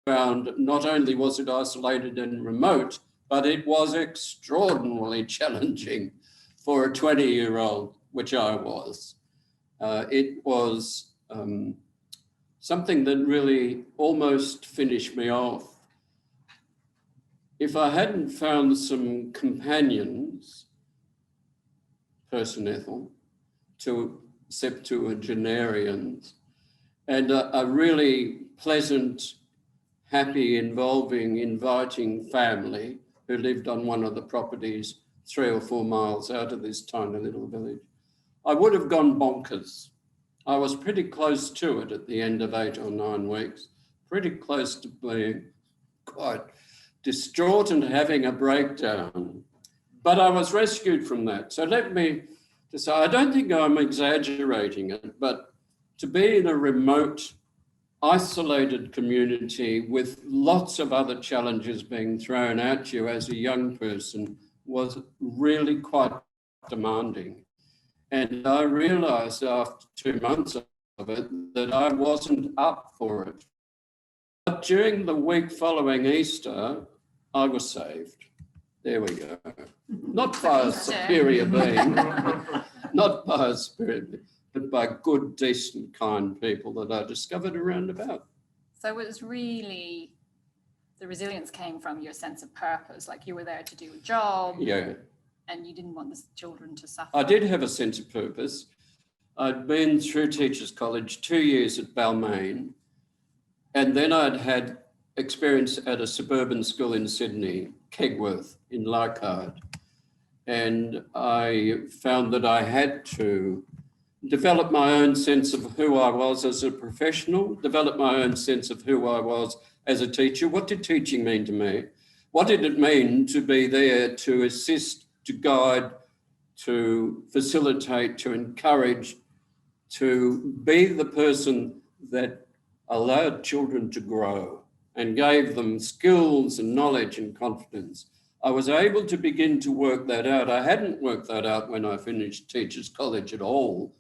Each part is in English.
found not only was it isolated and remote, but it was extraordinarily challenging for a 20-year-old, which I was. It was something that really almost finished me off. If I hadn't found some companions, Ethel, to septuagenarians, and a really pleasant, happy, inviting family who lived on one of the properties 3 or 4 miles out of this tiny little village, I would have gone bonkers. I was pretty close to it at the end of 8 or 9 weeks, pretty close to being quite distraught and having a breakdown. But I was rescued from that. So let me just say, I don't think I'm exaggerating it, but to be in a remote, isolated community with lots of other challenges being thrown at you as a young person was really quite demanding. And I realised after 2 months of it that I wasn't up for it. But during the week following Easter, I was saved. There we go. Not by a superior being, not by a spirit being, but by good, decent, kind people that I discovered around about. So it was really, the resilience came from your sense of purpose, like you were there to do a job. Yeah. And you didn't want the children to suffer. I did have a sense of purpose. I'd been through Teachers College 2 years at Balmain, and then I'd had experience at a suburban school in Sydney, Kegworth in Leichhardt. And I found that I had to develop my own sense of who I was as a professional, develop my own sense of who I was as a teacher. What did teaching mean to me? What did it mean to be there to assist, to guide, to facilitate, to encourage, to be the person that allowed children to grow and gave them skills and knowledge and confidence? I was able to begin to work that out. I hadn't worked that out when I finished Teachers College at all,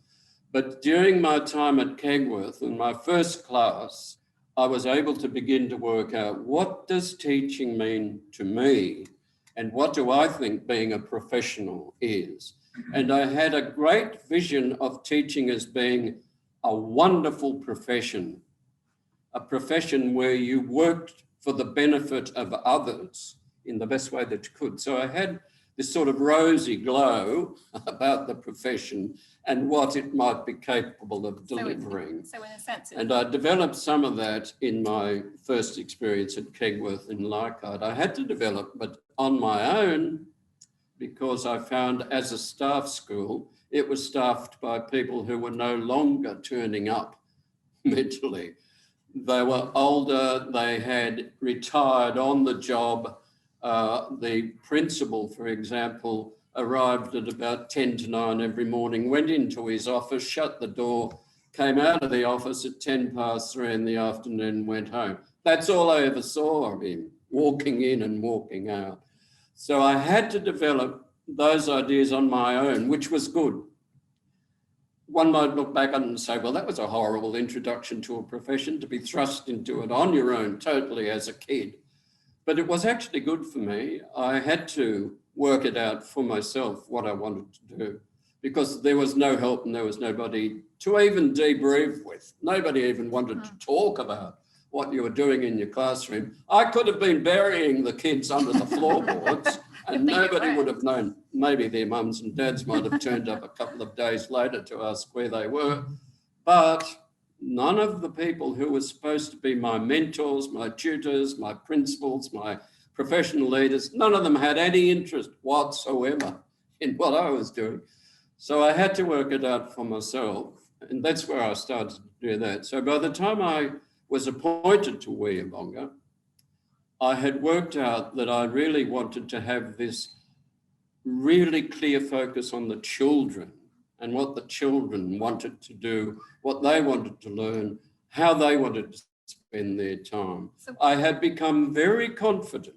but during my time at Kegworth in my first class, I was able to begin to work out, what does teaching mean to me? And what do I think being a professional is? And I had a great vision of teaching as being a wonderful profession, a profession where you worked for the benefit of others in the best way that you could. So I had this sort of rosy glow about the profession and what it might be capable of delivering. So in a sense, and I developed some of that in my first experience at Kegworth in Leichhardt. I had to develop, but on my own, because I found as a staff school, it was staffed by people who were no longer turning up mentally. They were older, they had retired on the job. The principal, for example, arrived at about 10 to 9 every morning, went into his office, shut the door, came out of the office at 10 past 3 in the afternoon, went home. That's all I ever saw of him, walking in and walking out. So I had to develop those ideas on my own, which was good. One might look back on it and say, well, that was a horrible introduction to a profession, to be thrust into it on your own totally as a kid. But it was actually good for me. I had to work it out for myself, what I wanted to do, because there was no help and there was nobody to even debrief with. Nobody even wanted to talk about what you were doing in your classroom. I could have been burying the kids under the floorboards and nobody would have known. Maybe their mums and dads might have turned up a couple of days later to ask where they were. But none of the people who were supposed to be my mentors, my tutors, my principals, my professional leaders, none of them had any interest whatsoever in what I was doing. So I had to work it out for myself. And that's where I started to do that. So by the time I was appointed to Wiyabonga, I had worked out that I really wanted to have this really clear focus on the children and what the children wanted to do, what they wanted to learn, how they wanted to spend their time. So I had become very confident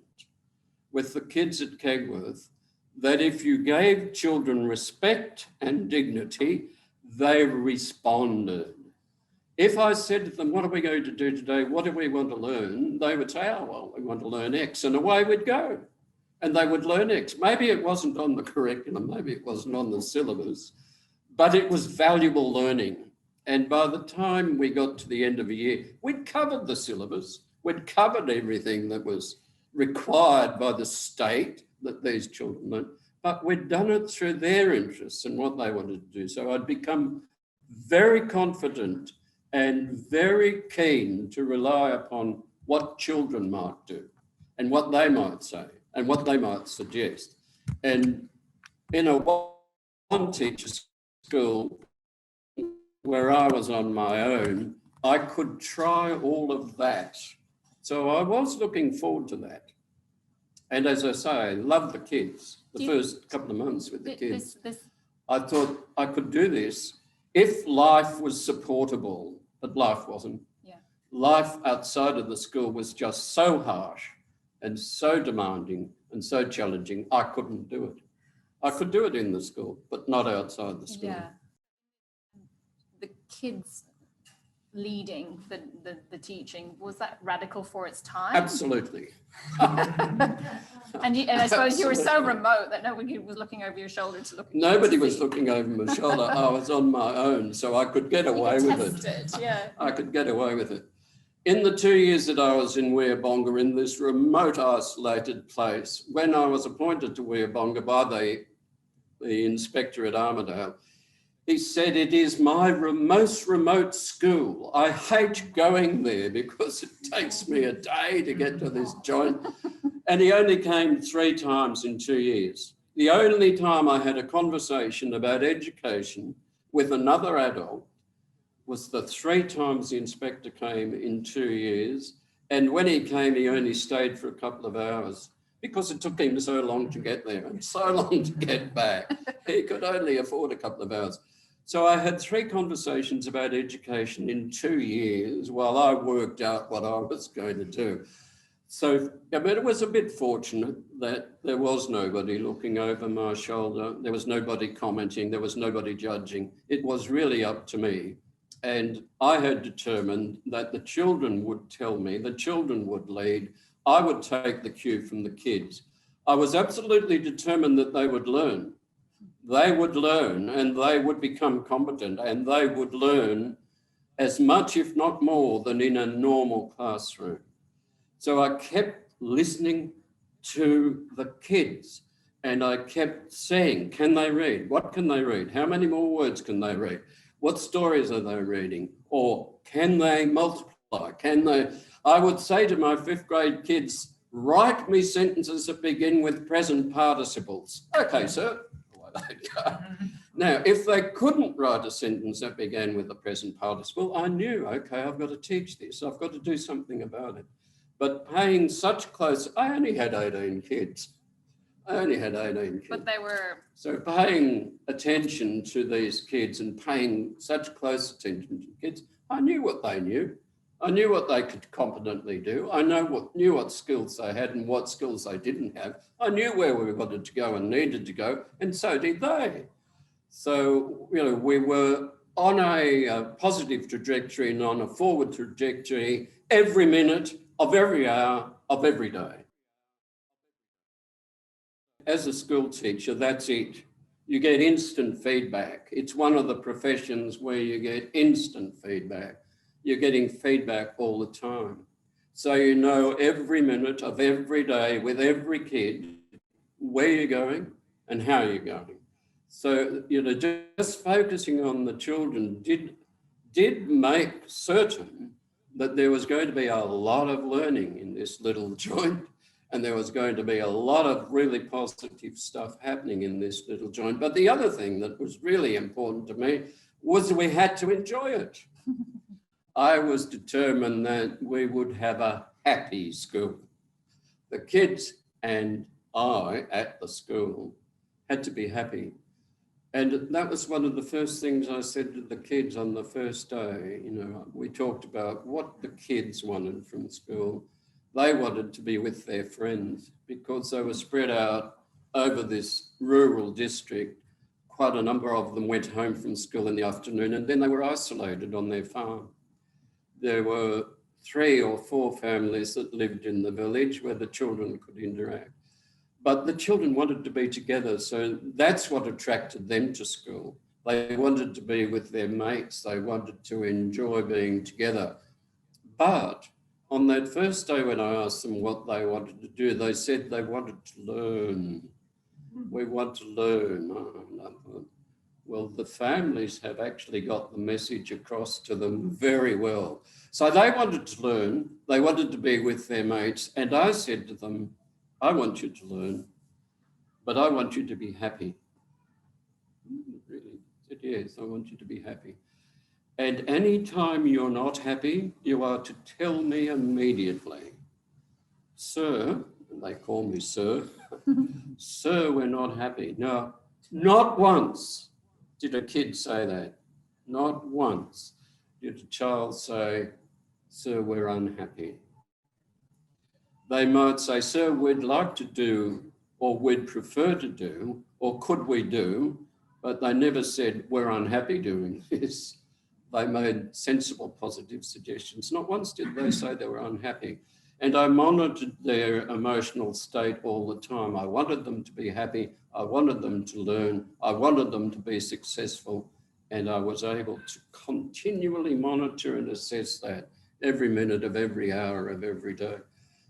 with the kids at Kegworth that if you gave children respect and dignity, they responded. If I said to them, what are we going to do today? What do we want to learn? They would say, oh, well, we want to learn X, and away we'd go. And they would learn X. Maybe it wasn't on the curriculum, maybe it wasn't on the syllabus, but it was valuable learning. And by the time we got to the end of the year, we'd covered the syllabus, we'd covered everything that was required by the state that these children learn, but we'd done it through their interests and what they wanted to do. So I'd become very confident and very keen to rely upon what children might do and what they might say and what they might suggest. And in a one-teacher school where I was on my own, I could try all of that. So I was looking forward to that. And as I say, I loved the kids, the first couple of months with the kids. I thought I could do this if life was supportable, but life wasn't. Yeah. Life outside of the school was just so harsh and so demanding and so challenging, I couldn't do it. I could do it in the school, but not outside the school. Yeah. The kids leading the teaching, was that radical for its time? Absolutely. And I suppose you were so remote that nobody was looking over your shoulder to look at you. Nobody was looking over my shoulder. I was on my own, so I could get away with it. Yeah. I could get away with it. In the 2 years that I was in Weeabonga, in this remote, isolated place, when I was appointed to Weeabonga by the inspector at Armidale, he said, it is my most remote school. I hate going there because it takes me a day to get to this joint. And he only came 3 times in 2 years. The only time I had a conversation about education with another adult was the 3 times the inspector came in 2 years. And when he came, he only stayed for a couple of hours because it took him so long to get there and so long to get back. He could only afford a couple of hours. So I had 3 conversations about education in 2 years while I worked out what I was going to do. So, I mean, it was a bit fortunate that there was nobody looking over my shoulder. There was nobody commenting. There was nobody judging. It was really up to me. And I had determined that the children would tell me, the children would lead. I would take the cue from the kids. I was absolutely determined that they would learn. They would learn and they would become competent and they would learn as much, if not more, than in a normal classroom. So I kept listening to the kids and I kept saying, can they read? What can they read? How many more words can they read? What stories are they reading? Or can they multiply? I would say to my 5th grade kids, write me sentences that begin with present participles. Okay, sir. Now, if they couldn't write a sentence that began with the present participle, I knew, okay, I've got to teach this. I've got to do something about it. But paying such close, I only had 18 kids. But they were... So paying attention to these kids and paying such close attention to kids, I knew what they knew. I knew what they could competently do. I knew what skills they had and what skills they didn't have. I knew where we wanted to go and needed to go, and so did they. So, we were on a positive trajectory and on a forward trajectory every minute of every hour of every day. As a school teacher, that's it. You get instant feedback. It's one of the professions where you get instant feedback. You're getting feedback all the time. So you know every minute of every day with every kid where you're going and how you're going. So, just focusing on the children did make certain that there was going to be a lot of learning in this little joint and there was going to be a lot of really positive stuff happening in this little joint. But the other thing that was really important to me was we had to enjoy it. I was determined that we would have a happy school. The kids and I at the school had to be happy. And that was one of the first things I said to the kids on the first day. We talked about what the kids wanted from school. They wanted to be with their friends because they were spread out over this rural district. Quite a number of them went home from school in the afternoon and then they were isolated on their farm. there were 3 or 4 families that lived in the village where the children could interact. But the children wanted to be together, so that's what attracted them to school. They wanted to be with their mates, they wanted to enjoy being together. But on that first day when I asked them what they wanted to do, they said they wanted to learn. We want to learn. Oh, no. Well, the families have actually got the message across to them very well. So they wanted to learn, they wanted to be with their mates, and I said to them, I want you to learn, but I want you to be happy. Really? I said, yes, I want you to be happy. And any time you're not happy, you are to tell me immediately. Sir, and they call me sir, sir, we're not happy. No, not once did a kid say that. Not once did a child say, sir, we're unhappy. They might say, sir, we'd like to do, or we'd prefer to do, or could we do, but they never said, we're unhappy doing this. They made sensible, positive suggestions. Not once did they say they were unhappy. And I monitored their emotional state all the time. I wanted them to be happy. I wanted them to learn. I wanted them to be successful. And I was able to continually monitor and assess that every minute of every hour of every day.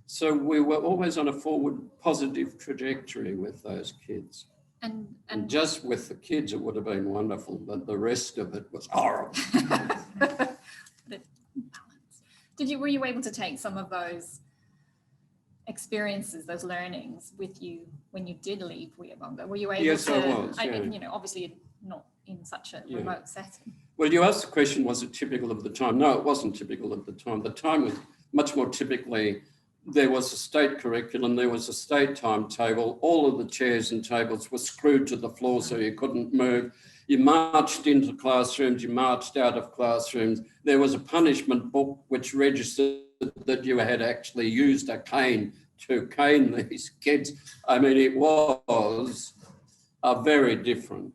So we were always on a forward positive trajectory with those kids. And just with the kids, it would have been wonderful, but the rest of it was horrible. Were you able to take some of those experiences, those learnings with you when you did leave Weabunga? Were you able yes, to? I was. Obviously not in such a remote setting. Well, you asked the question, was it typical of the time? No, it wasn't typical of the time. The time was much more typically, there was a state curriculum, there was a state timetable, all of the chairs and tables were screwed to the floor so you couldn't move. You marched into classrooms, you marched out of classrooms. There was a punishment book which registered that you had actually used a cane to cane these kids. I mean, it was a very different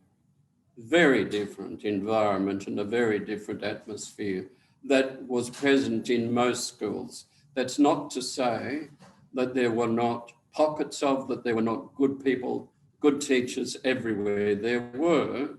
environment and a very different atmosphere that was present in most schools. That's not to say that there were not pockets of, that there were not good people, good teachers everywhere. There were,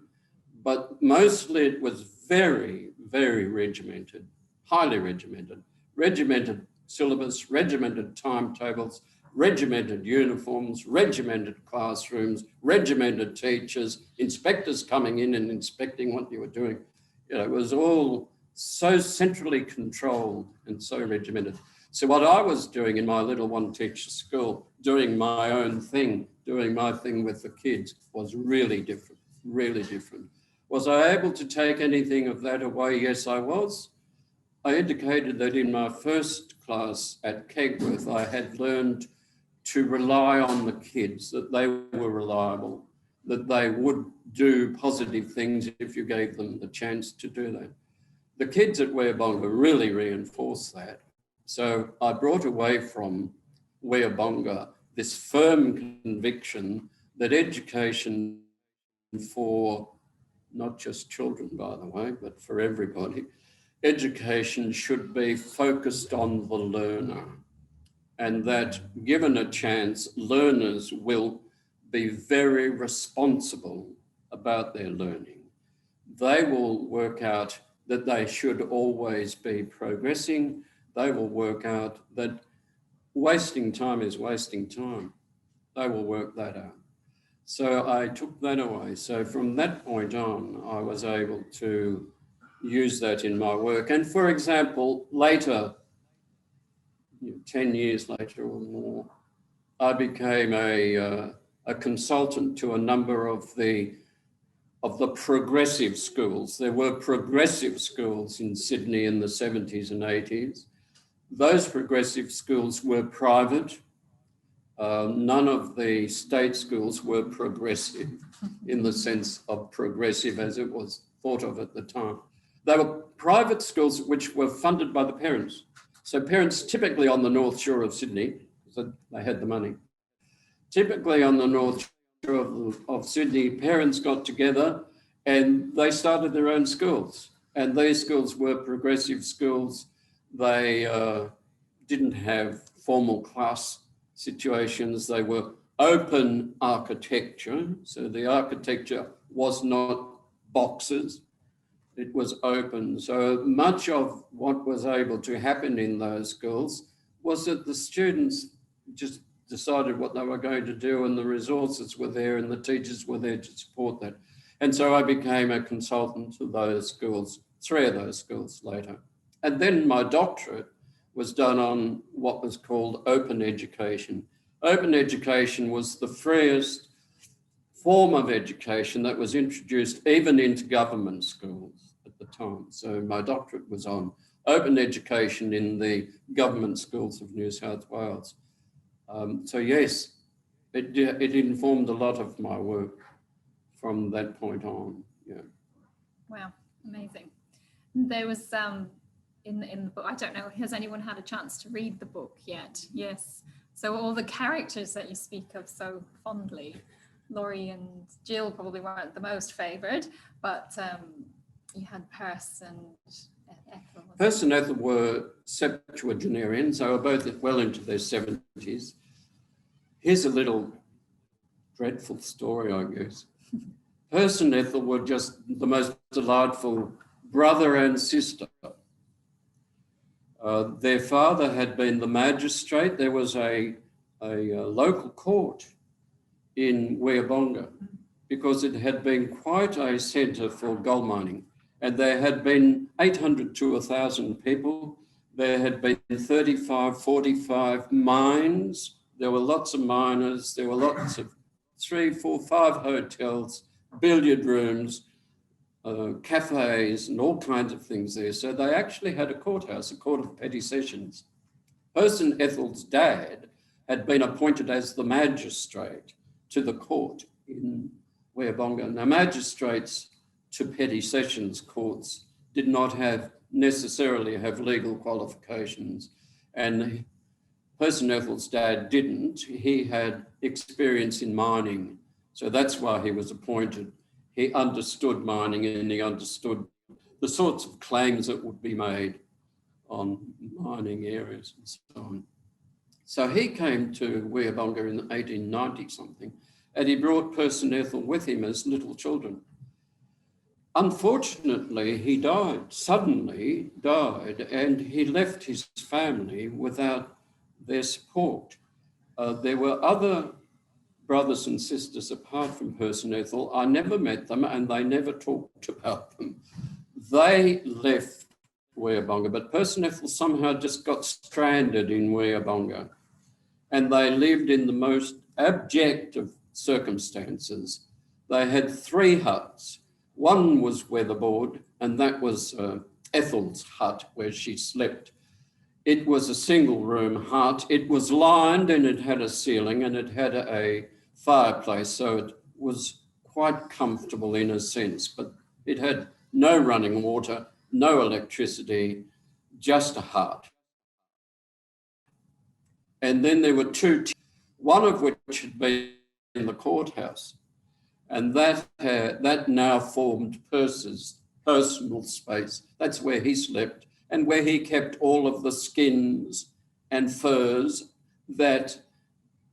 but mostly it was very, very regimented, highly regimented. Regimented syllabus, regimented timetables, regimented uniforms, regimented classrooms, regimented teachers, inspectors coming in and inspecting what you were doing. It was all so centrally controlled and so regimented. So what I was doing in my little one-teacher school, doing my own thing, doing my thing with the kids, was really different, really different. Was I able to take anything of that away? Yes, I was. I indicated that in my first class at Kegworth, I had learned to rely on the kids, that they were reliable, that they would do positive things if you gave them the chance to do that. The kids at Weabunga really reinforced that. So I brought away from Weabunga this firm conviction that education for not just children, by the way, but for everybody, education should be focused on the learner, and that given a chance, learners will be very responsible about their learning. They will work out that they should always be progressing. They will work out that wasting time is wasting time. They will work that out. So I took that away. So from that point on, I was able to use that in my work. And for example, later, 10 years later or more, I became a consultant to a number of the progressive schools. There were progressive schools in Sydney in the 70s and 80s. Those progressive schools were private. None of the state schools were progressive in the sense of progressive as it was thought of at the time. They were private schools which were funded by the parents. So parents typically on the North Shore of Sydney, so they had the money, typically on the North Shore of Sydney, parents got together and they started their own schools. And these schools were progressive schools. They didn't have formal class situations. They were open architecture. So the architecture was not boxes, it was open. So much of what was able to happen in those schools was that the students just decided what they were going to do, and the resources were there and the teachers were there to support that. And so I became a consultant to those schools, 3 of those schools later. And then my doctorate was done on what was called open education. Open education was the freest form of education that was introduced even into government schools at the time. So my doctorate was on open education in the government schools of New South Wales. So yes, it informed a lot of my work from that point on. Yeah. Wow, amazing. There was in the book, I don't know, has anyone had a chance to read the book yet? Yes. So all the characters that you speak of so fondly, Laurie and Jill probably weren't the most favoured, but you had Perce and Ethel. Perce and Ethel were septuagenarians. They were both well into their 70s. Here's a little dreadful story, I guess. Perce and Ethel were just the most delightful brother and sister. Their father had been the magistrate. There was a local court in Weabonga because it had been quite a centre for gold mining. And there had been 800 to 1,000 people. There had been 35, 45 mines. There were lots of miners. There were lots of 3, 4, 5 hotels, billiard rooms, cafes and all kinds of things there. So they actually had a courthouse, a court of petty sessions. Perce and Ethel's dad had been appointed as the magistrate to the court in Weabonga. Now, magistrates to petty sessions courts did not necessarily have legal qualifications, and Perce and Ethel's dad didn't. He had experience in mining, so that's why he was appointed. He understood mining and he understood the sorts of claims that would be made on mining areas and so on. So he came to Weabonga in 1890 something, and he brought Perce and Ethel with him as little children. Unfortunately, he suddenly died, and he left his family without their support. There were other brothers and sisters apart from Perce and Ethel. I never met them, and they never talked about them. They left Weabonga, but Perce and Ethel somehow just got stranded in Weabonga, and they lived in the most abject of circumstances. They had 3 huts. One was weatherboard, and that was Ethel's hut where she slept. It was a single room hut. It was lined and it had a ceiling and it had a fireplace, so it was quite comfortable in a sense, but it had no running water, no electricity, just a hut. And then there were 2, one of which had been in the courthouse, and that now formed Perce's personal space. That's where he slept and where he kept all of the skins and furs that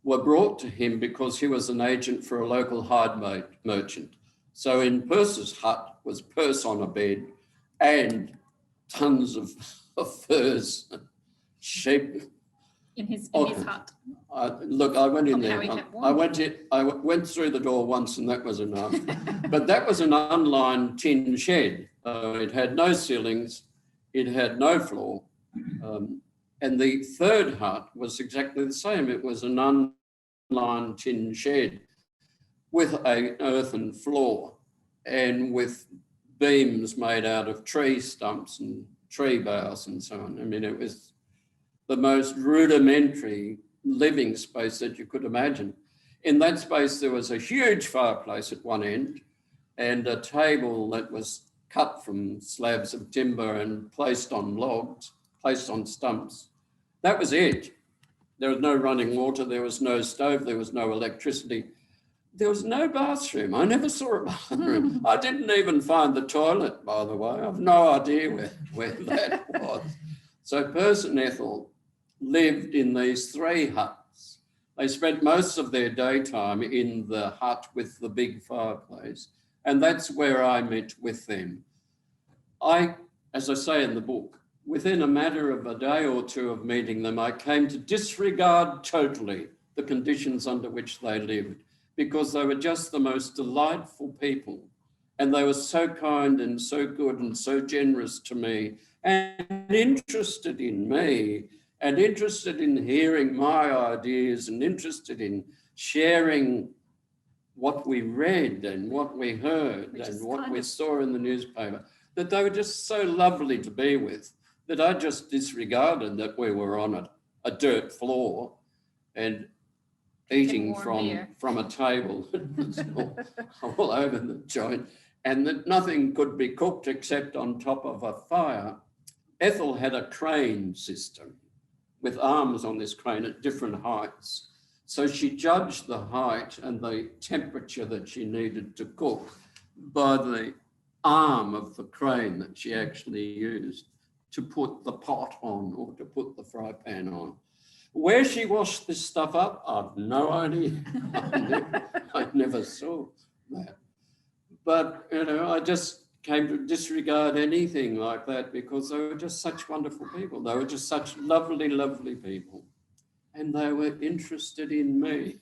were brought to him because he was an agent for a local hide merchant. So in Perce's hut was Perce on a bed and tons of furs, sheep. In his hut. Look, I went in there. I went through the door once, and that was enough. But that was an unlined tin shed. It had no ceilings, it had no floor, and the third hut was exactly the same. It was an unlined tin shed with an earthen floor and with beams made out of tree stumps and tree boughs and so on. I mean, it was the most rudimentary living space that you could imagine. In that space, there was a huge fireplace at one end and a table that was cut from slabs of timber and placed on logs, placed on stumps. That was it. There was no running water, there was no stove, there was no electricity. There was no bathroom. I never saw a bathroom. I didn't even find the toilet, by the way. I've no idea where that was. So Percy and Ethel lived in these 3 huts. They spent most of their daytime in the hut with the big fireplace, and that's where I met with them. As I say in the book, within a matter of a day or 2 of meeting them, I came to disregard totally the conditions under which they lived, because they were just the most delightful people. And they were so kind and so good and so generous to me, and interested in me, and interested in hearing my ideas, and interested in sharing what we read and what we heard and what we saw in the newspaper, that they were just so lovely to be with, that I just disregarded that we were on a dirt floor and eating from a table all over the joint, and that nothing could be cooked except on top of a fire. Ethel had a crane system with arms on this crane at different heights. So she judged the height and the temperature that she needed to cook by the arm of the crane that she actually used to put the pot on or to put the fry pan on. Where she washed this stuff up, I've no idea. I never saw that. But, I just came to disregard anything like that because they were just such wonderful people. They were just such lovely, lovely people. And they were interested in me.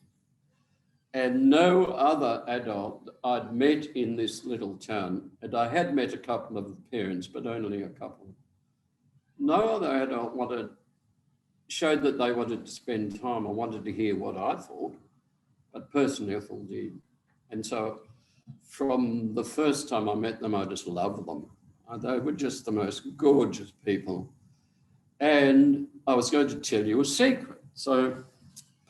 And no other adult I'd met in this little town, and I had met a couple of the parents, but only a couple. No other adult showed that they wanted to spend time or wanted to hear what I thought, but Percy and Ethel did. And so from the first time I met them, I just loved them. They were just the most gorgeous people. And I was going to tell you a secret. So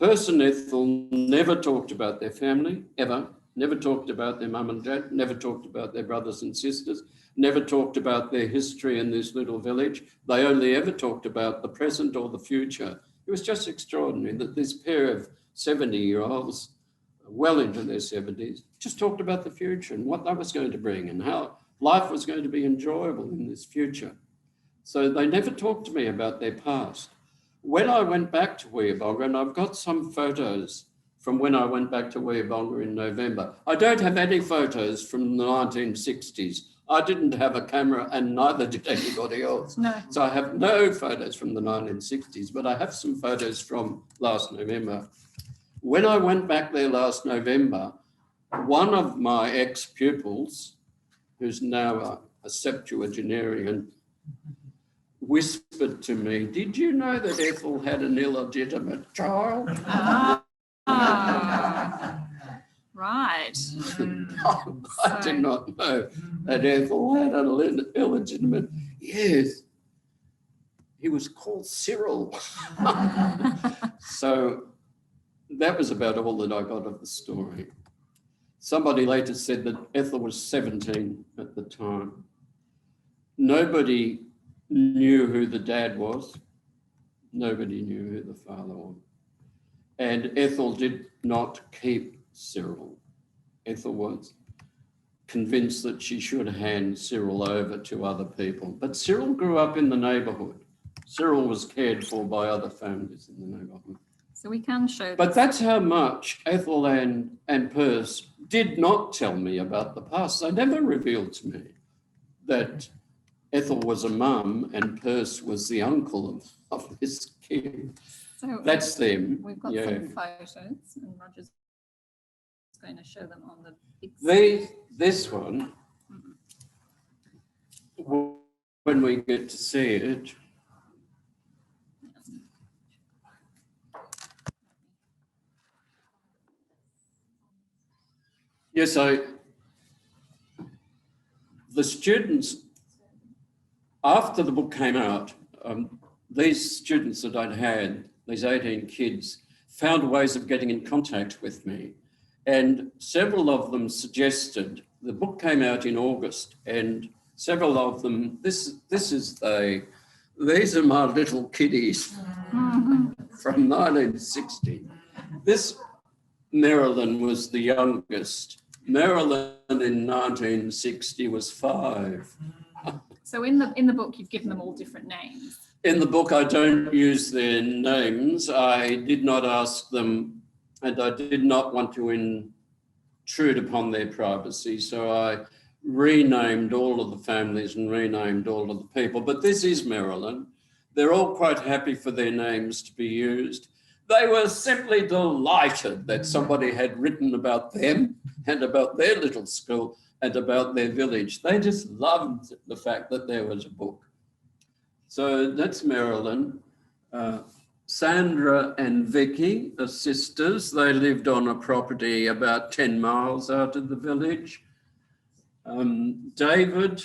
Percy and Ethel never talked about their family, ever. Never talked about their mum and dad, never talked about their brothers and sisters, never talked about their history in this little village. They only ever talked about the present or the future. It was just extraordinary that this pair of 70-year-olds, well into their 70s, just talked about the future and what that was going to bring and how life was going to be enjoyable in this future. So they never talked to me about their past. When I went back to Weeabonga, and I've got some photos from when I went back to Weeabonga in November. I don't have any photos from the 1960s. I didn't have a camera and neither did anybody else. No. So I have no photos from the 1960s, but I have some photos from last November. When I went back there last November, one of my ex-pupils, who's now a septuagenarian, whispered to me, "Did you know that Ethel had an illegitimate child?" Right. I did not know that Ethel had an illegitimate. Yes. He was called Cyril. So that was about all that I got of the story. Somebody later said that Ethel was 17 at the time. Nobody knew who the dad was. Nobody knew who the father was. And Ethel did not keep Cyril. Ethel was convinced that she should hand Cyril over to other people. But Cyril grew up in the neighbourhood. Cyril was cared for by other families in the neighbourhood. So we can show But that's how much Ethel and Percy did not tell me about the past. They never revealed to me that Ethel was a mum and Percy was the uncle of this kid. So that's them. We've got some photos and Roger's going to show them on the big This one, when we get to see it, yes, the students, after the book came out, these students that I'd had, these 18 kids, found ways of getting in contact with me. And several of them suggested, the book came out in August, and several of them, these are my little kiddies from 1960. This, Marilyn was the youngest. Marilyn in 1960 was 5. So in the book, you've given them all different names. In the book, I don't use their names. I did not ask them, and I did not want to intrude upon their privacy. So I renamed all of the families and renamed all of the people. But this is Maryland. They're all quite happy for their names to be used. They were simply delighted that somebody had written about them and about their little school and about their village. They just loved the fact that there was a book. So that's Marilyn. Sandra and Vicky are sisters. They lived on a property about 10 miles out of the village. David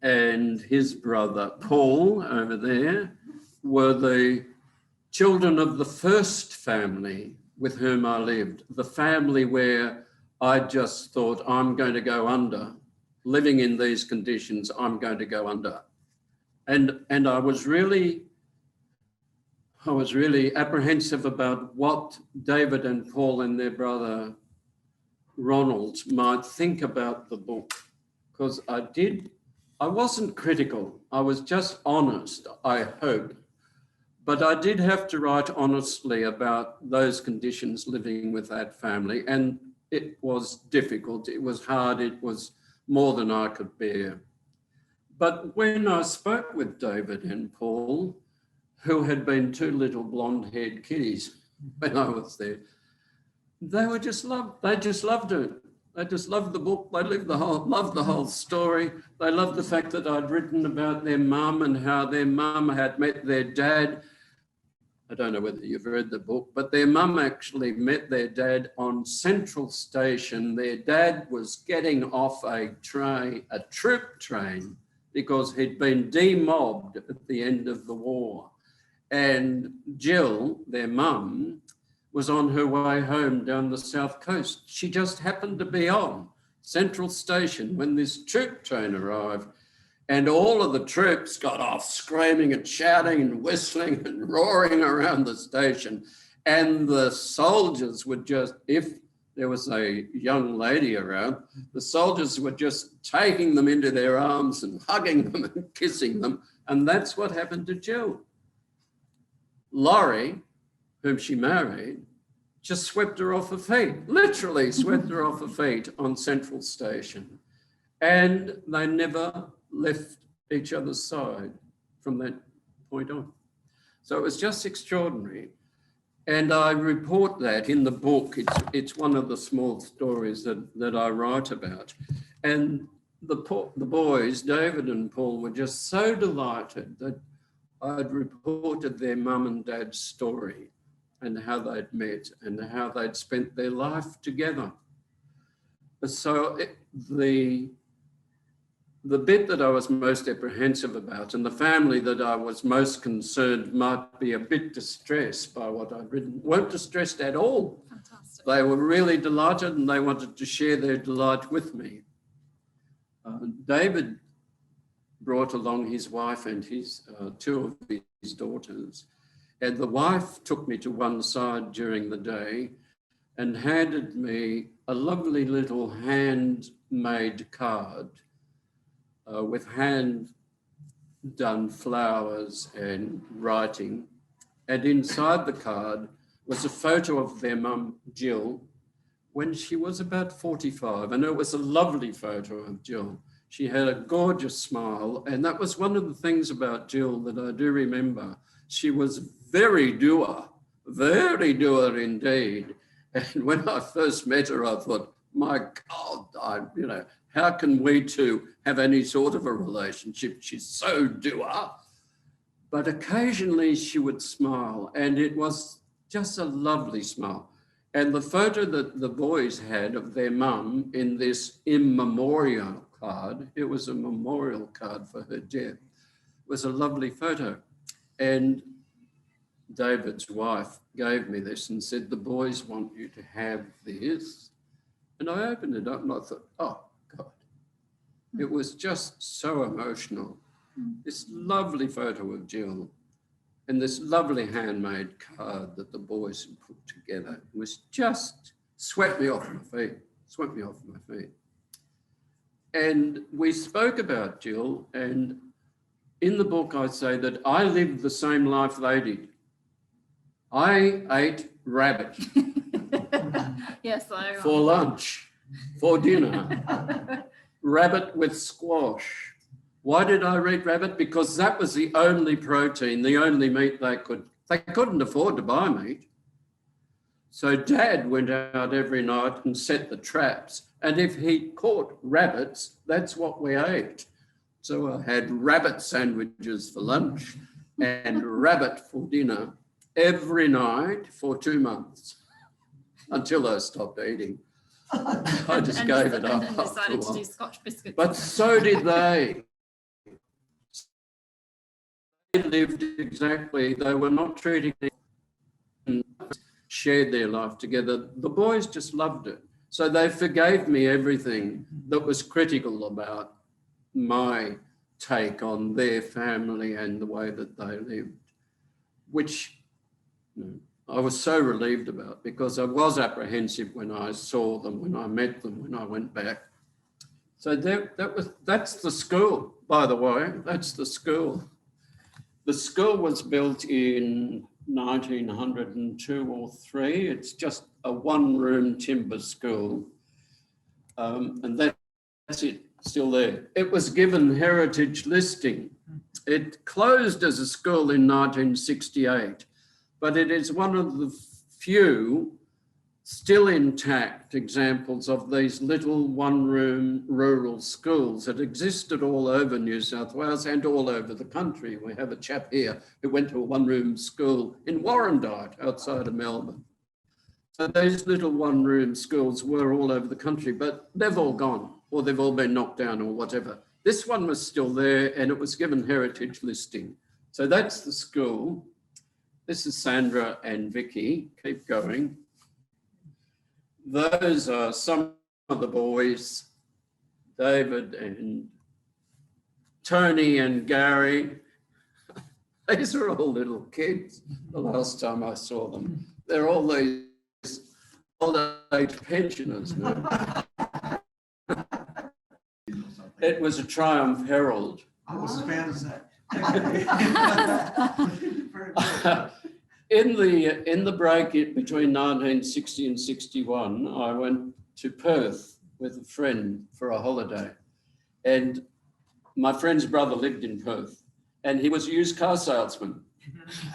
and his brother Paul over there were the children of the first family with whom I lived, the family where I just thought, I'm going to go under. Living in these conditions, I'm going to go under. And I was really apprehensive about what David and Paul and their brother Ronald might think about the book, because I wasn't critical. I was just honest, I hope. But I did have to write honestly about those conditions living with that family. And it was difficult. It was hard. It was more than I could bear. But when I spoke with David and Paul, who had been two little blonde-haired kiddies when I was there, they just loved it. They just loved the book. They loved the whole story. They loved the fact that I'd written about their mum and how their mum had met their dad. I don't know whether you've read the book, but their mum actually met their dad on Central Station. Their dad was getting off a troop train, because he'd been demobbed at the end of the war. And Jill, their mum, was on her way home down the south coast. She just happened to be on Central Station when this troop train arrived, and all of the troops got off screaming and shouting and whistling and roaring around the station. And the soldiers would just, if there was a young lady around, the soldiers were just taking them into their arms and hugging them and kissing them. And that's what happened to Jill. Laurie, whom she married, just swept her off her feet, literally swept her off her feet on Central Station. And they never left each other's side from that point on. So it was just extraordinary. And I report that in the book. It's one of the small stories that I write about. And the boys, David and Paul, were just so delighted that I'd reported their mum and dad's story and how they'd met and how they'd spent their life together. So the bit that I was most apprehensive about, and the family that I was most concerned might be a bit distressed by what I'd written, weren't distressed at all. Fantastic. They were really delighted, and they wanted to share their delight with me. David brought along his wife and his two of his daughters, and the wife took me to one side during the day and handed me a lovely little handmade card with hand-done flowers and writing. And inside the card was a photo of their mum, Jill, when she was about 45. And it was a lovely photo of Jill. She had a gorgeous smile. And that was one of the things about Jill that I do remember. She was very doer indeed. And when I first met her, I thought, my God, how can we two have any sort of a relationship? She's so doer. But occasionally she would smile, and it was just a lovely smile. And the photo that the boys had of their mum in this in memoriam card, it was a memorial card for her death, was a lovely photo. And David's wife gave me this and said, the boys want you to have this. And I opened it up and I thought, oh God, it was just so emotional. This lovely photo of Jill and this lovely handmade card that the boys had put together was just swept me off my feet. And we spoke about Jill, and in the book I say that I lived the same life they did. I ate rabbit Yes, I for lunch, for dinner, rabbit with squash. Why did I eat rabbit? Because that was the only protein, the only meat they couldn't afford to buy meat. So Dad went out every night and set the traps. And if he caught rabbits, that's what we ate. So I had rabbit sandwiches for lunch and rabbit for dinner every night for 2 months until I stopped eating. I just gave it up. And decided to do Scotch biscuits. But so did they. They lived exactly, they were not treating it, shared their life together. The boys just loved it. So they forgave me everything that was critical about my take on their family and the way that they lived, which I was so relieved about, because I was apprehensive when I saw them, when I met them, when I went back. So that's the school, by the way, that's the school. The school was built in 1902 or 3. It's just a one-room timber school, and that's it, still there. It was given heritage listing. It closed as a school in 1968, but it is one of the few still intact examples of these little one-room rural schools that existed all over New South Wales and all over the country. We have a chap here who went to a one-room school in Warrandyte outside of Melbourne. So those little one-room schools were all over the country, but they've all gone, or they've all been knocked down or whatever. This one was still there, and it was given heritage listing. So that's the school. This is Sandra and Vicky. Keep going. Those are some of the boys, David and Tony and Gary. These are all little kids the last time I saw them. They're all these old age pensioners now. It was a Triumph Herald. I was a fan of that. In the break between 1960 and 61, I went to Perth with a friend for a holiday, and my friend's brother lived in Perth, and he was a used car salesman.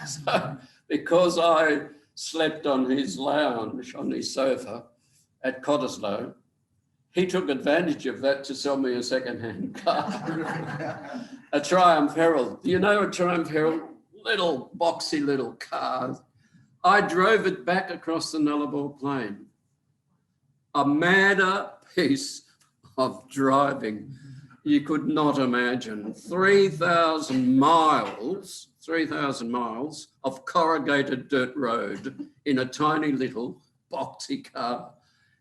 So because I slept on his lounge, on his sofa at Cottesloe, he took advantage of that to sell me a second-hand car, a Triumph Herald. Do you know a Triumph Herald? Little boxy little car. I drove it back across the Nullarbor Plain. A madder piece of driving you could not imagine. 3,000 miles of corrugated dirt road in a tiny little boxy car.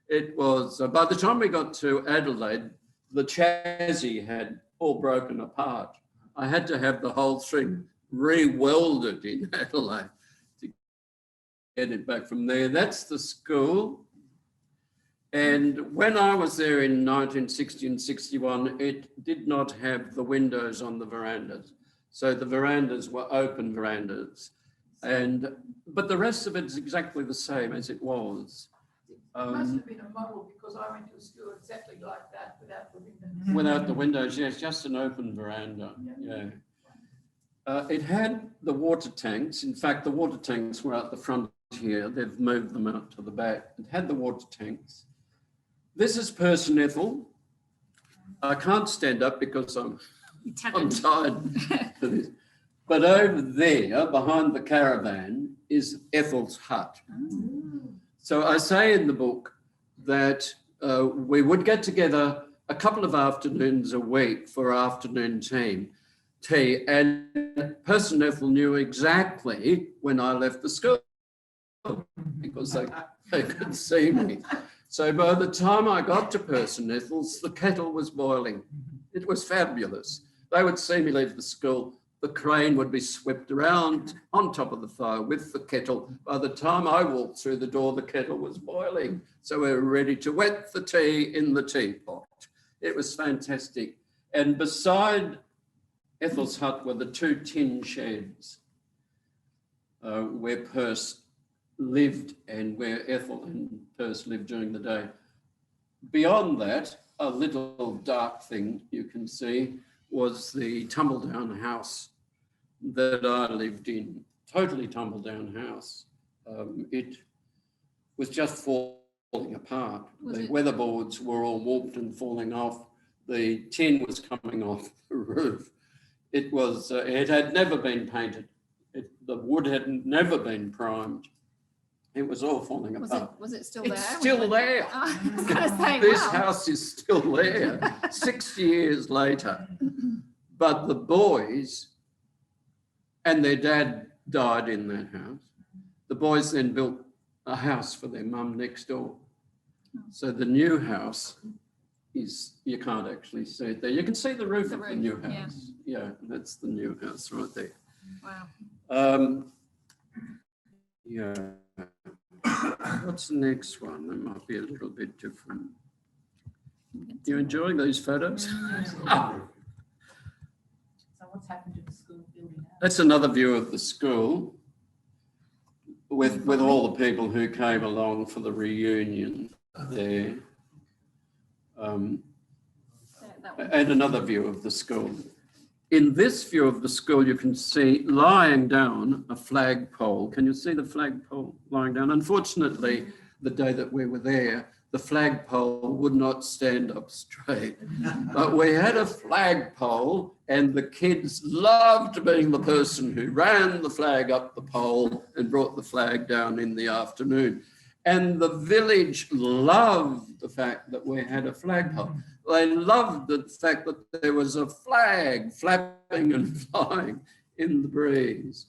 It was, by the time we got to Adelaide, the chassis had all broken apart. I had to have the whole thing re-welded in Adelaide to get it back from there. That's the school. And when I was there in 1960 and 61, it did not have the windows on the verandas. So the verandas were open verandas. But the rest of it is exactly the same as it was. It must have been a model, because I went to school exactly like that without the windows. Without the windows, yes, just an open veranda, yeah. It had the water tanks. In fact, the water tanks were out the front here. They've moved them out to the back. It had the water tanks. This is Person Ethel. I can't stand up because I'm tired for this. But over there, behind the caravan, is Ethel's hut. So I say in the book that we would get together a couple of afternoons a week for afternoon tea, and Person Ethel knew exactly when I left the school because they could see me. So by the time I got to Person Ethel's, the kettle was boiling. It was fabulous. They would see me leave the school. The crane would be swept around on top of the fire with the kettle. By the time I walked through the door, the kettle was boiling. So we were ready to wet the tea in the teapot. It was fantastic. And beside Ethel's hut were the 2 tin sheds where Perce lived and where Ethel and Perce lived during the day. Beyond that, a little dark thing you can see was the tumble-down house that I lived in, totally tumble-down house. It was just falling apart. The weatherboards were all warped and falling off. The tin was coming off the roof. It was. It had never been painted. The wood had never been primed. It was all falling apart. Was it still there? It's still there. I was going to say, This wow. house is still there 6 years later. But the boys, and their dad died in that house, the boys then built a house for their mum next door. So the new house is, you can't actually see it there. You can see the roof of the new house. Yeah, that's the new house right there. Wow. Yeah. What's the next one? That might be a little bit different. You enjoying these photos? So what's happened to the school building now? That's another view of the school with all the people who came along for the reunion there. And another view of the school. In this view of the school, you can see lying down a flagpole. Can you see the flagpole lying down? Unfortunately, the day that we were there, the flagpole would not stand up straight. But we had a flagpole and the kids loved being the person who ran the flag up the pole and brought the flag down in the afternoon. And the village loved the fact that we had a flagpole. They loved the fact that there was a flag flapping and flying in the breeze.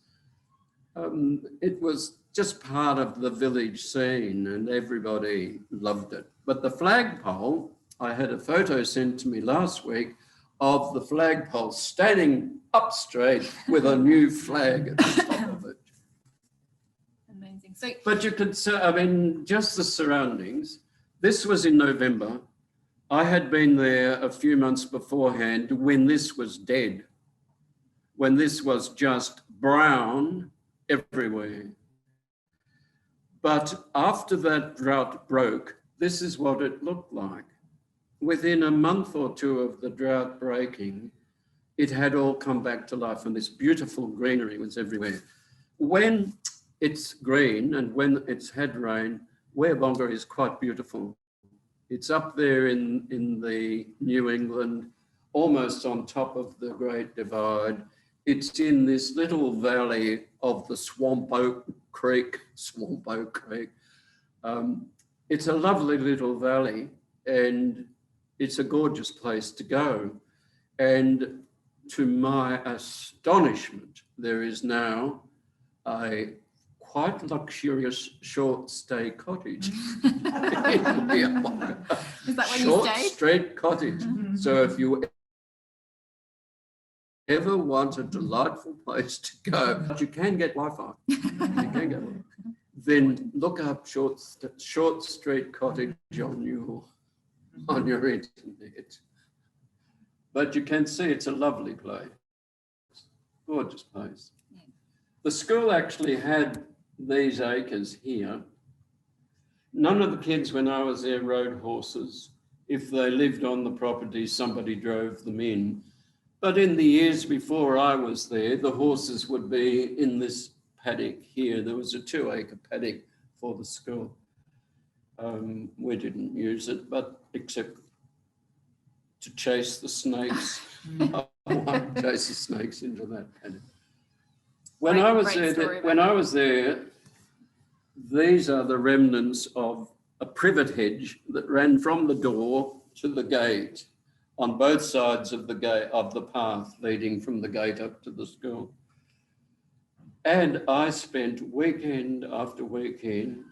It was just part of the village scene and everybody loved it. But the flagpole, I had a photo sent to me last week of the flagpole standing up straight with a new flag at the top of it. Amazing. So, But you could say, I mean, just the surroundings. This was in November. I had been there a few months beforehand when this was dead, when this was just brown everywhere. But after that drought broke, this is what it looked like. Within a month or 2 of the drought breaking, it had all come back to life and this beautiful greenery was everywhere. When it's green and when it's had rain, Werebonga is quite beautiful. It's up there in the New England, almost on top of the Great Divide. It's in this little valley of the Swampo Creek. It's a lovely little valley and it's a gorgeous place to go. And to my astonishment, there is now a quite luxurious short stay cottage. is that where you Short stayed? straight cottage. So if you ever want a delightful place to go, but you can get Wi-Fi, you can get Wi-Fi, then look up short street cottage on your internet. But you can see it's a lovely place, gorgeous place. Yeah. The school actually had these acres here. None of the kids when I was there rode horses. If they lived on the property, somebody drove them in. But in the years before I was there, the horses would be in this paddock here. There was a 2-acre paddock for the school. We didn't use it, but except to chase the snakes. I want to chase the snakes into that paddock. When I was there, these are the remnants of a privet hedge that ran from the door to the gate on both sides of the gate of the path leading from the gate up to the school. And I spent weekend after weekend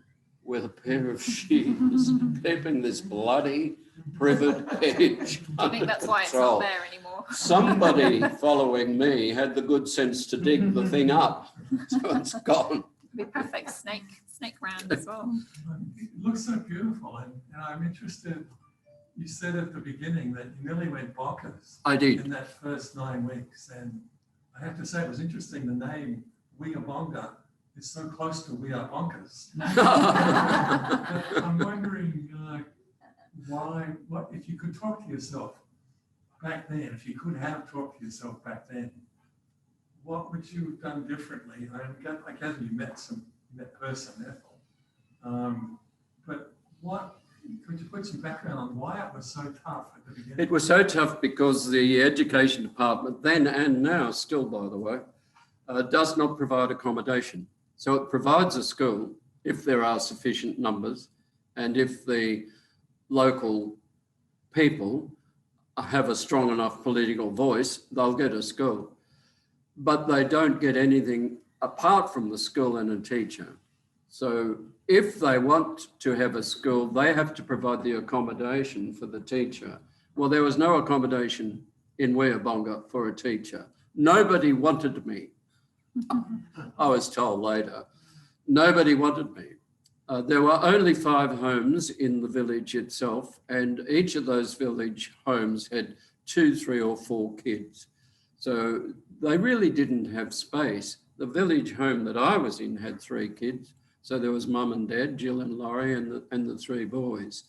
with a pair of shears keeping this bloody privet hedge. I think that's why it's not there anymore. Somebody following me had the good sense to dig the thing up, so it's gone. Be perfect snake round as well. It looks so beautiful, and I'm interested You said at the beginning that you nearly went bonkers I did. in that first 9 weeks. And I have to say, it was interesting, the name Wingabonga is so close to We Are Bonkers. I'm wondering what if you could talk to yourself back then, if you could have talked to yourself back then, what would you have done differently? I gather you met person Ethel, but could you put some background on why it was so tough at the beginning? It was so tough because the education department, then and now still, by the way, does not provide accommodation. So it provides a school if there are sufficient numbers and if the local people have a strong enough political voice, they'll get a school. But they don't get anything apart from the school and a teacher. So if they want to have a school, they have to provide the accommodation for the teacher. Well, there was no accommodation in Wingabonga for a teacher. Nobody wanted me. I was told later, nobody wanted me. There were only 5 homes in the village itself, and each of those village homes had 2, 3 or 4 kids. So they really didn't have space. The village home that I was in had 3 kids. So there was mum and dad, Jill and Laurie, and the 3 boys.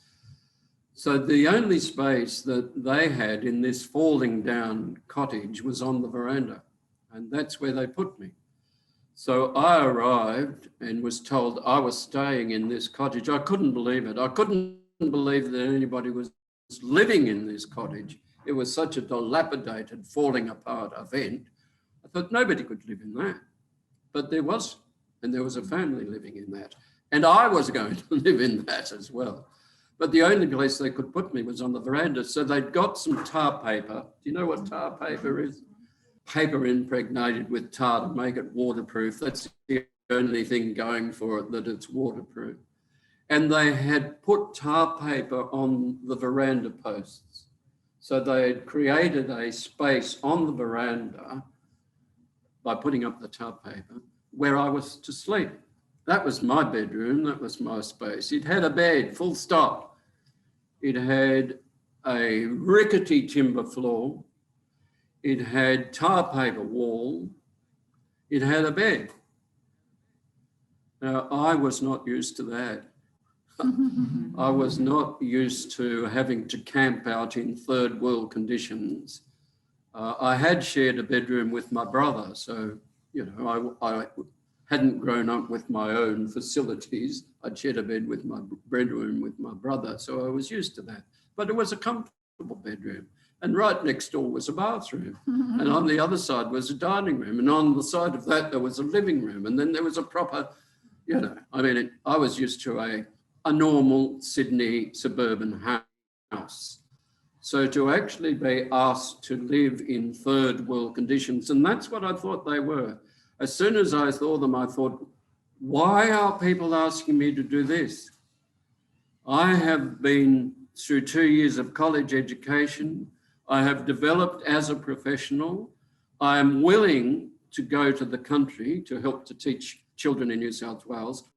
So the only space that they had in this falling down cottage was on the veranda, and that's where they put me. So I arrived and was told I was staying in this cottage. I couldn't believe it. I couldn't believe that anybody was living in this cottage. It was such a dilapidated, falling apart event. I thought nobody could live in that, but there was. And there was a family living in that. And I was going to live in that as well. But the only place they could put me was on the veranda. So they'd got some tar paper. Do you know what tar paper is? Paper impregnated with tar to make it waterproof. That's the only thing going for it, that it's waterproof. And they had put tar paper on the veranda posts. So they had created a space on the veranda by putting up the tar paper where I was to sleep. That was my bedroom, that was my space. It had a bed, full stop. It had a rickety timber floor. It had tar paper wall. It had a bed. Now, I was not used to that. I was not used to having to camp out in third world conditions. I had shared a bedroom with my brother, so I hadn't grown up with my own facilities. I'd shared a bedroom with my brother, so I was used to that. But it was a comfortable bedroom. And right next door was a bathroom. And on the other side was a dining room. And on the side of that, there was a living room. And then there was a proper, I was used to a normal Sydney suburban house. So to actually be asked to live in third world conditions, and that's what I thought they were. As soon as I saw them, I thought, why are people asking me to do this? I have been through 2 years of college education. I have developed as a professional. I am willing to go to the country to help to teach children in New South Wales.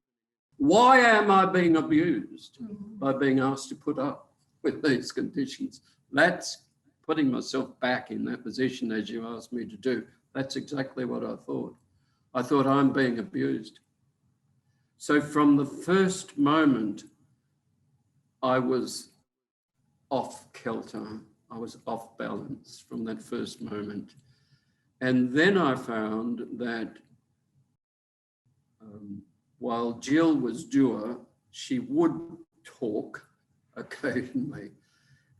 Why am I being abused by being asked to put up with these conditions? That's putting myself back in that position as you asked me to do. That's exactly what I thought. I thought I'm being abused. So from the first moment, I was off kilter. I was off balance from that first moment. And then I found that while Jill was doer, she would talk occasionally.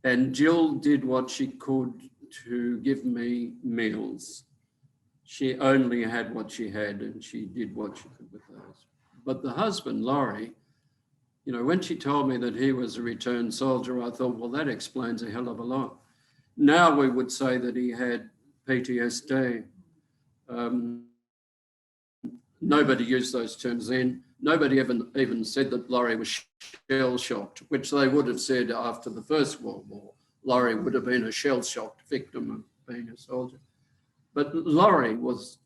And Jill did what she could to give me meals. She only had what she had and she did what she could with those. But the husband, Laurie, when she told me that he was a returned soldier, I thought, well, that explains a hell of a lot. Now we would say that he had PTSD. Nobody used those terms then. Nobody even said that Laurie was shell-shocked, which they would have said after the First World War. Laurie would have been a shell-shocked victim of being a soldier. But Laurie was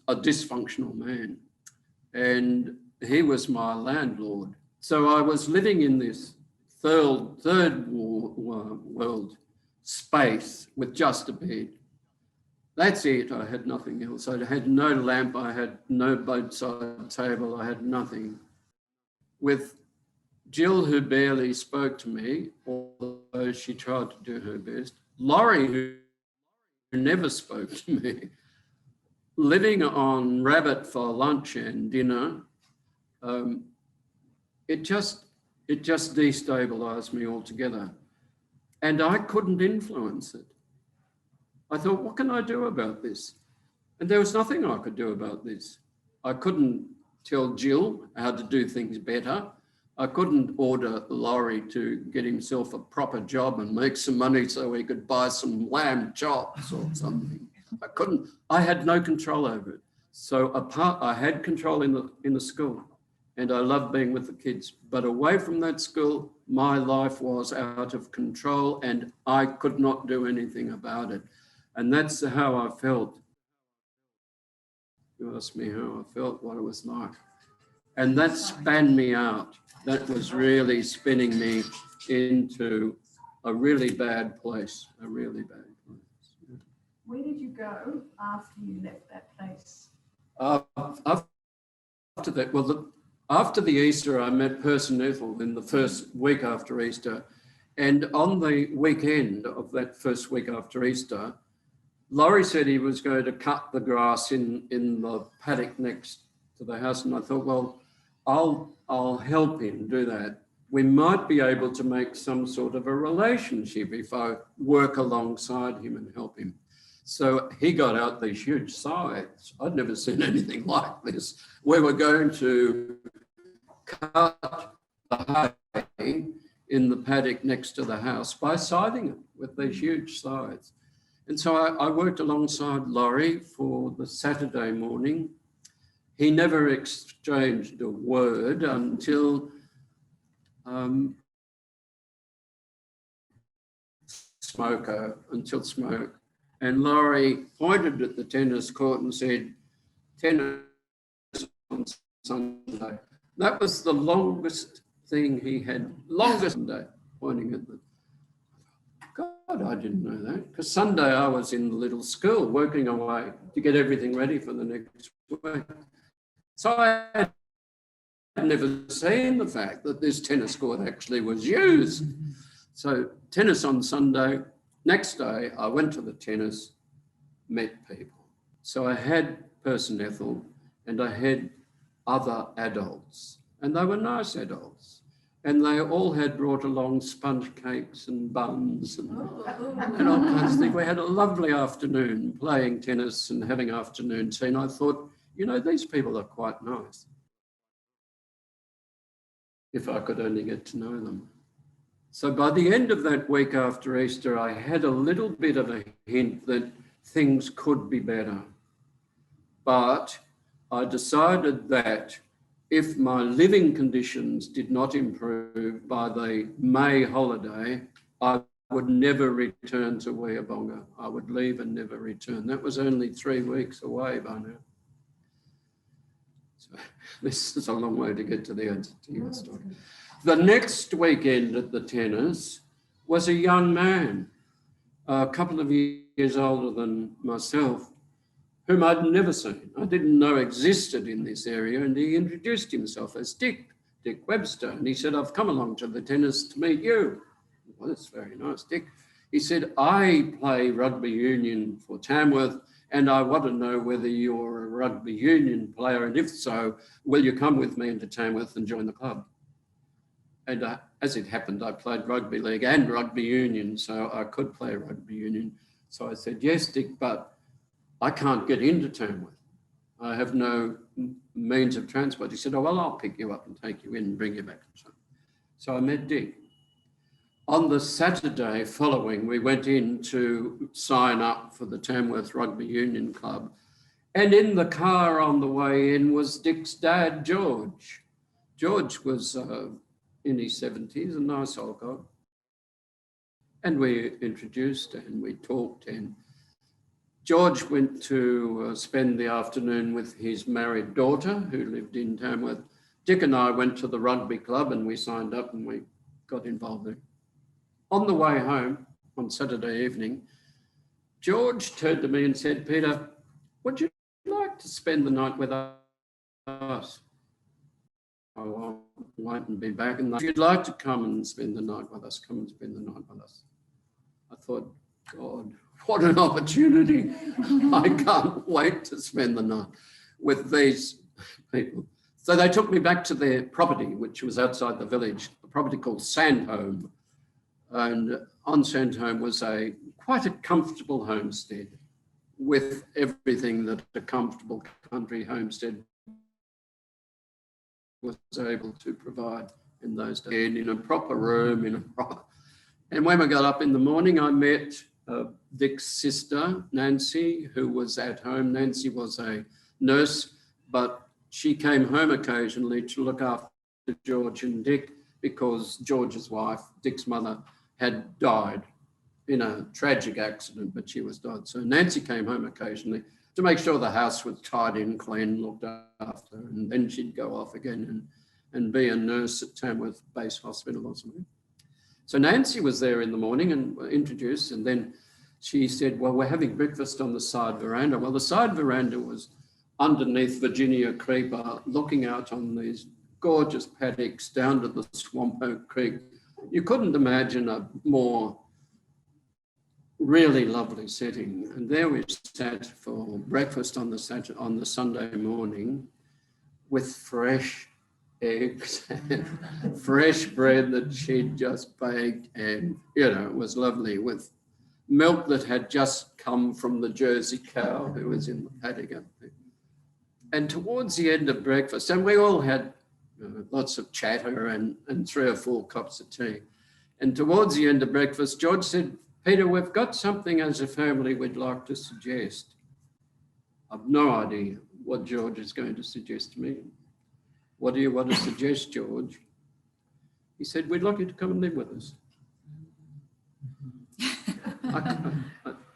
a dysfunctional man, and he was my landlord. So I was living in this third world space with just a bed. That's it. I had nothing else. I had no lamp. I had no bedside table. I had nothing. With Jill, who barely spoke to me, although she tried to do her best. Laurie, who never spoke to me, living on rabbit for lunch and dinner. It just destabilized me altogether. And I couldn't influence it. I thought, what can I do about this? And there was nothing I could do about this. I couldn't tell Jill how to do things better. I couldn't order Laurie to get himself a proper job and make some money so he could buy some lamb chops or something. I couldn't. I had no control over it. So I had control in the school, and I loved being with the kids. But away from that school, my life was out of control, and I could not do anything about it. And that's how I felt. You asked me how I felt, what it was like. And that span me out. That was really spinning me into a really bad place, a really bad place. Where did you go after you left that place? After that, after the Easter, I met Person Ethel in the first week after Easter. And on the weekend of that first week after Easter, Laurie said he was going to cut the grass in the paddock next to the house. And I thought, well, I'll help him do that. We might be able to make some sort of a relationship if I work alongside him and help him. So he got out these huge scythes. I'd never seen anything like this. We were going to cut the hay in the paddock next to the house by scything it with these huge scythes. And so I worked alongside Laurie for the Saturday morning. He never exchanged a word until smoke. And Laurie pointed at the tennis court and said, tennis on Sunday. That was the longest thing he had, longest Sunday, pointing at the, God, I didn't know that. Because Sunday I was in the little school working away to get everything ready for the next week. So I had never seen the fact that this tennis court actually was used. So tennis on Sunday. Next day, I went to the tennis, met people. So I had Person Ethel and I had other adults, and they were nice adults. And they all had brought along sponge cakes and buns and all kinds of things. We had a lovely afternoon playing tennis and having afternoon tea. And I thought, you know, these people are quite nice. If I could only get to know them. So by the end of that week after Easter, I had a little bit of a hint that things could be better. But I decided that if my living conditions did not improve by the May holiday, I would never return to Weabonga. I would leave and never return. That was only 3 weeks away by now. So this is a long way to get to the answer to your story. The next weekend at the tennis was a young man, a couple of years older than myself, whom I'd never seen. I didn't know existed in this area, and he introduced himself as Dick Webster. And he said, I've come along to the tennis to meet you. Well, that's very nice, Dick. He said, I play rugby union for Tamworth, and I want to know whether you're a rugby union player, and if so, will you come with me into Tamworth and join the club? And as it happened, I played rugby league and rugby union, so I could play rugby union. So I said, yes, Dick, but I can't get into Tamworth. I have no means of transport. He said, oh, well, I'll pick you up and take you in and bring you back. So I met Dick. On the Saturday following, we went in to sign up for the Tamworth Rugby Union Club. And in the car on the way in was Dick's dad, George. George was in his 70s, a nice old guy. And we introduced and we talked, and George went to spend the afternoon with his married daughter who lived in Tamworth. Dick and I went to the rugby club and we signed up and we got involved in. On the way home on Saturday evening, George turned to me and said, Peter, would you like to spend the night with us? Oh, I won't be back. And if you'd like to come and spend the night with us, come and spend the night with us. I thought, God, what an opportunity. I can't wait to spend the night with these people. So they took me back to their property, which was outside the village, a property called Sandholm. And on Sandholm was quite a comfortable homestead with everything that a comfortable country homestead was able to provide in those days, in a proper room, And when we got up in the morning, I met Dick's sister, Nancy, who was at home. Nancy was a nurse, but she came home occasionally to look after George and Dick because George's wife, Dick's mother, had died in a tragic accident, but she was died. So Nancy came home occasionally to make sure the house was tidy and clean, looked after, and then she'd go off again and be a nurse at Tamworth Base Hospital or something. So Nancy was there in the morning and introduced, and then she said, well, we're having breakfast on the side veranda. Well, the side veranda was underneath Virginia Creeper, looking out on these gorgeous paddocks down to the Swampo Creek. You couldn't imagine a more really lovely setting. And there we sat for breakfast on the Sunday morning with fresh eggs and fresh bread that she'd just baked, and it was lovely, with milk that had just come from the Jersey cow who was in the paddock up there. And towards the end of breakfast, and we all had lots of chatter and 3 or 4 cups of tea. And towards the end of breakfast, George said, Peter, we've got something as a family we'd like to suggest. I've no idea what George is going to suggest to me. What do you want to suggest, George? He said, we'd like you to come and live with us.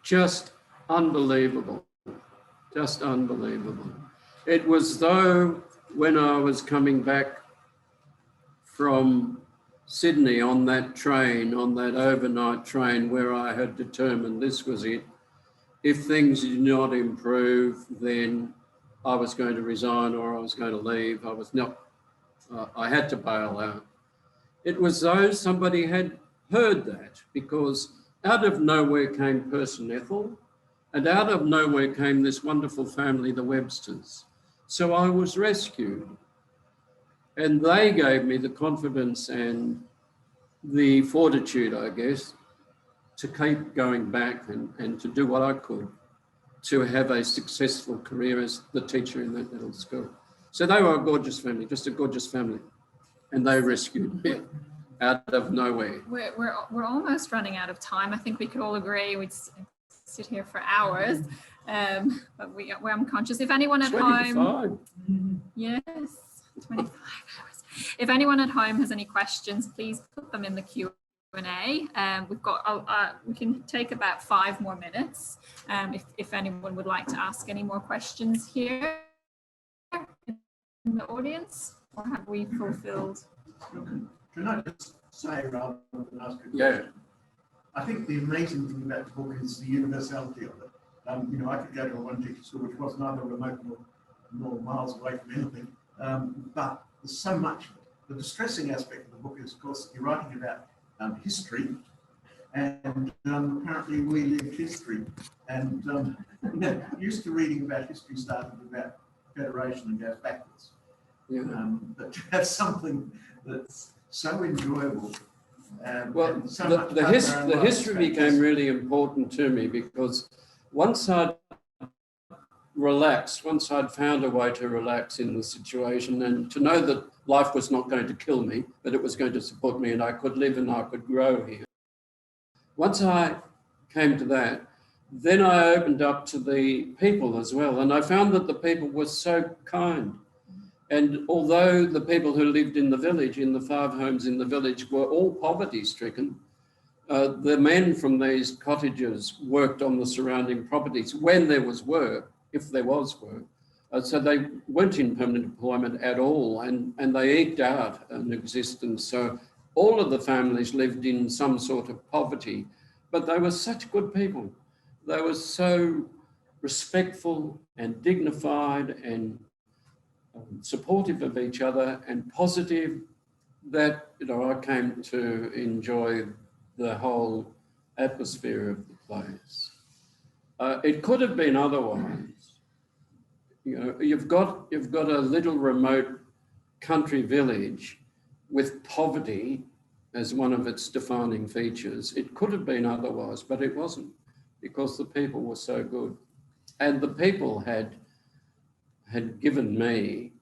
Just unbelievable. Just unbelievable. It was though when I was coming back from Sydney on that train, on that overnight train, where I had determined this was it. If things did not improve, then I was going to resign or I was going to leave. I had to bail out. It was though somebody had heard that, because out of nowhere came Person Ethel, and out of nowhere came this wonderful family, the Websters. So I was rescued. And they gave me the confidence and the fortitude, I guess, to keep going back and to do what I could to have a successful career as the teacher in that little school. So they were a gorgeous family, just a gorgeous family. And they rescued me out of nowhere. We're almost running out of time. I think we could all agree we'd sit here for hours, but we're unconscious. If anyone at home, yes, 25 hours. If anyone at home has any questions, please put them in the Q&A. We've got, we can take about 5 more minutes if anyone would like to ask any more questions here in the audience, or have we fulfilled? Can I just say, rather than ask a question? Yeah. I think the amazing thing about the book is the universality of it. I could go to a one-teacher school, which was neither remote nor miles away from anything, but there's so much of it. The distressing aspect of the book is, of course, you're writing about history, and apparently we lived history. And used to reading about history started about Federation and goes backwards. Yeah. But to have something that's so enjoyable. Well, the history became really important to me, because once I'd relaxed, once I'd found a way to relax in the situation and to know that life was not going to kill me, but it was going to support me and I could live and I could grow here. Once I came to that, then I opened up to the people as well. And I found that the people were so kind. And although the people who lived in the village, in the 5 homes in the village, were all poverty stricken, the men from these cottages worked on the surrounding properties when there was work, if there was work. So they weren't in permanent employment at all, and they eked out an existence. So all of the families lived in some sort of poverty, but they were such good people. They were so respectful and dignified and supportive of each other and positive that, I came to enjoy the whole atmosphere of the place. It could have been otherwise. You've got a little remote country village with poverty as one of its defining features. It could have been otherwise, but it wasn't, because the people were so good. And the people had given me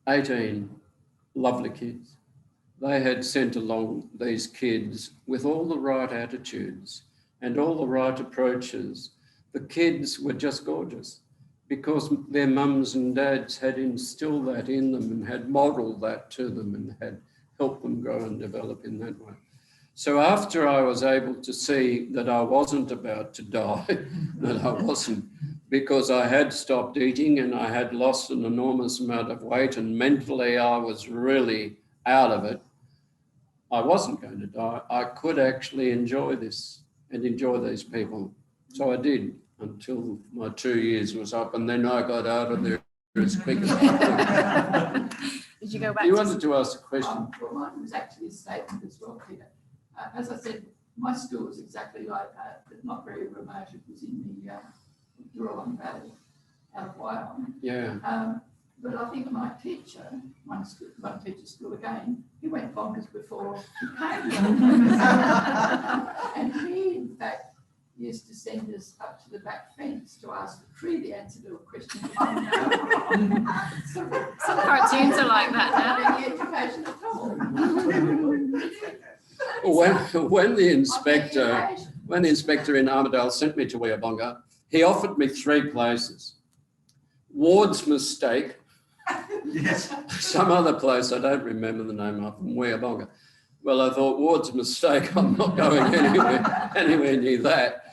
18 lovely kids. They had sent along these kids with all the right attitudes and all the right approaches. The kids were just gorgeous because their mums and dads had instilled that in them and had modelled that to them and had helped them grow and develop in that way. So after I was able to see that I wasn't about to die, that I wasn't, because I had stopped eating and I had lost an enormous amount of weight and mentally I was really out of it, I wasn't going to die. I could actually enjoy this and enjoy these people. So I did until my 2 years was up, and then I got out of there as quick as I could. Did you go back? You wanted to ask a question? Well, mine was actually a statement as well, Peter. As I said, my school was exactly like that, but not very remote. It was in the Durrell Valley, out of Wyoming. Yeah. But I think my teacher, one teacher school again, he went bonkers before he came here. And he, in fact, used to send us up to the back fence to ask the tree the answer to a question. Some cartoons are like that now. Not any education at all. When the inspector in Armidale sent me to Weabonga, he offered me 3 places. Ward's Mistake, Yes. some other place, I don't remember the name of, from Weabonga. Well, I thought, Ward's Mistake, I'm not going anywhere near that.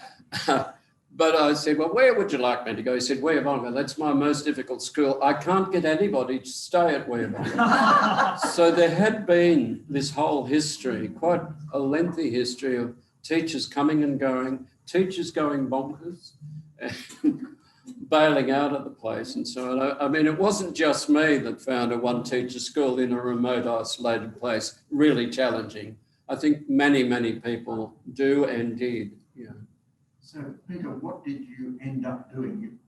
But I said, well, where would you like me to go? He said, Weabonga, that's my most difficult school. I can't get anybody to stay at Weabonga. So there had been this whole history, quite a lengthy history of teachers coming and going, teachers going bonkers, and bailing out of the place and so on. I mean, it wasn't just me that found a one-teacher school in a remote, isolated place really challenging. I think many, many people do and did, yeah. So, Peter, what did you end up doing?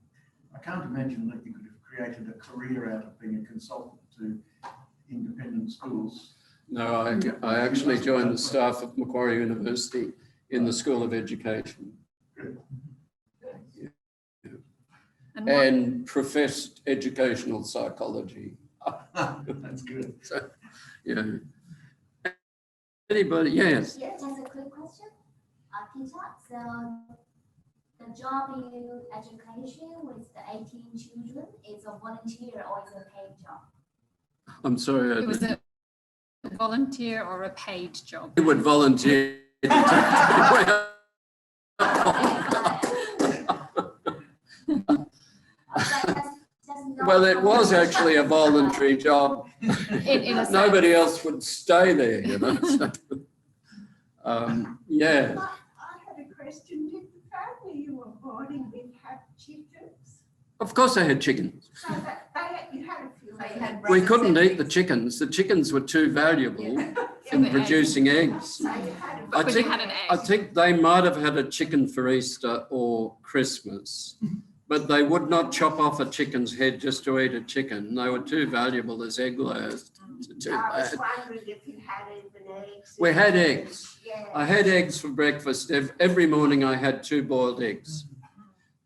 I can't imagine that you could have created a career out of being a consultant to independent schools. No, I actually joined the staff of Macquarie University in the School of Education. And professed educational psychology. That's good. So, yeah. Anybody? Yes. Yeah, just a quick question. Peter, so the job in education with the 18 children is a volunteer or is a paid job? I'm sorry. It was a volunteer or a paid job? Who would volunteer to Well, it was actually a voluntary job. In a Nobody sense. else would stay there, So, yeah. I had a question. Did the family you were boarding with have chickens? Of course I had chickens. So that you had a few. So you had We brothers couldn't and eat the chickens. The chickens were too valuable in the producing eggs. So you had a But you had an I egg. think they might have had a chicken for Easter or Christmas, but they would not chop off a chicken's head just to eat a chicken. They were too valuable as egg layers to do I was that. wondering if you had even eggs. We had eggs. Yeah. I had eggs for breakfast. Every morning I had 2 boiled eggs.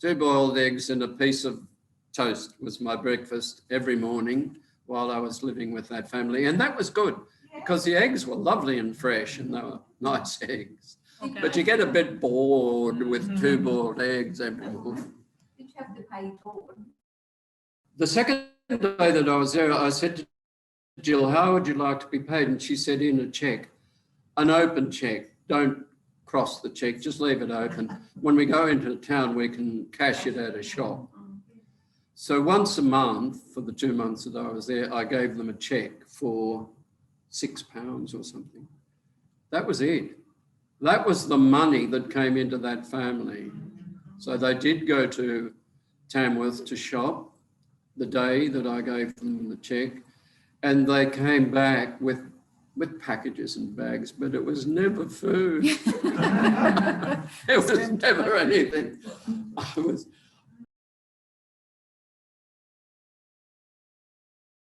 2 boiled eggs and a piece of toast was my breakfast every morning while I was living with that family. And that was good because the eggs were lovely and fresh and they were nice eggs. Okay. But you get a bit bored with 2 boiled eggs every morning. Did you have to pay for them? The second day that I was there, I said to Jill, how would you like to be paid? And she said, in a cheque, an open cheque. Don't cross the cheque, just leave it open. When we go into town, we can cash it at a shop. So once a month, for the 2 months that I was there, I gave them a cheque for £6 or something. That was it. That was the money that came into that family. So they did go to Tamworth to shop the day that I gave them the check, and they came back with packages and bags, but it was never food. It was never anything.